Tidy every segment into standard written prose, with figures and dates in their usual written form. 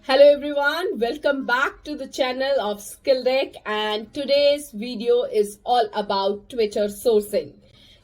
Hello everyone, welcome back to the channel of SkillDeck, and today's video is all about Twitter sourcing.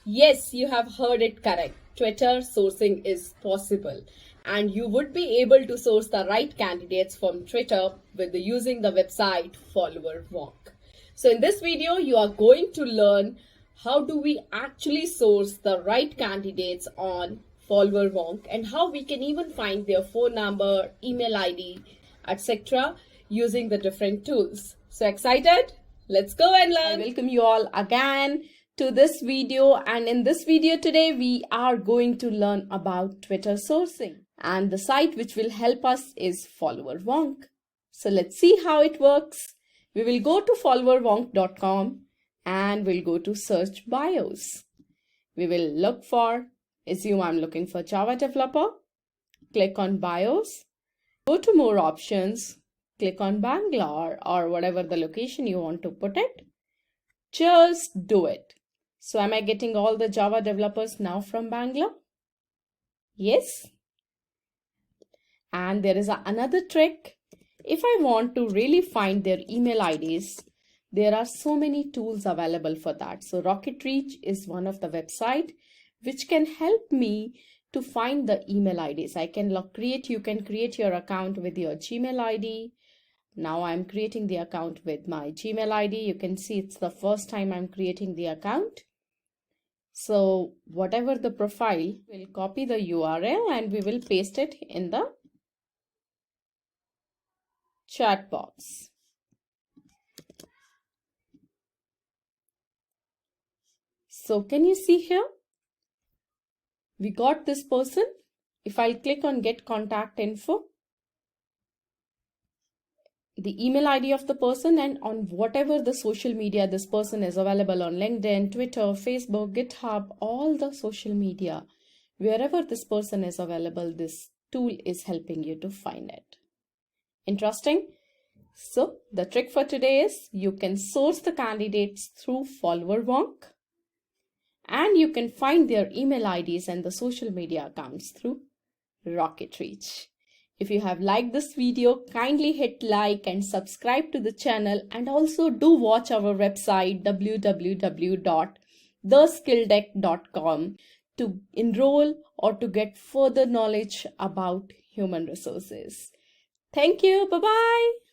Yes, you have heard it correct. Twitter sourcing is possible and you would be able to source the right candidates from Twitter with using the website followerwonk. So in this video, you are going to learn how do we actually source the right candidates on followerwonk and how we can even find their phone number, email ID, etc. using the different tools. So excited? Let's go and learn. I welcome you all again to this video, and in this video today we are going to learn about Twitter sourcing, and the site which will help us is followerwonk. So let's see how it works. We will go to followerwonk.com and we'll go to search bios. We will look for, assume I'm looking for Java developer, click on bios, go to more options, click on Bangalore or whatever the location you want to put it. Just do it. So am I getting all the Java developers now from Bangalore? Yes. And there is another trick. If I want to really find their email IDs, there are so many tools available for that. So Rocket Reach is one of the website which can help me to find the email IDs. You can create your account with your Gmail ID. Now I'm creating the account with my Gmail ID. You can see it's the first time I'm creating the account. So whatever the profile, we'll copy the URL and we will paste it in the chat box. So can you see here? We got this person. If I'll click on get contact info, the email ID of the person, and on whatever the social media this person is available on LinkedIn, Twitter, Facebook, GitHub, all the social media, wherever this person is available, this tool is helping you to find it. Interesting? So the trick for today is you can source the candidates through followerwonk, and you can find their email IDs and the social media accounts through Rocket Reach. If you have liked this video, kindly hit like and subscribe to the channel, and also do watch our website www.theskilldeck.com to enroll or to get further knowledge about human resources. Thank you. Bye-bye.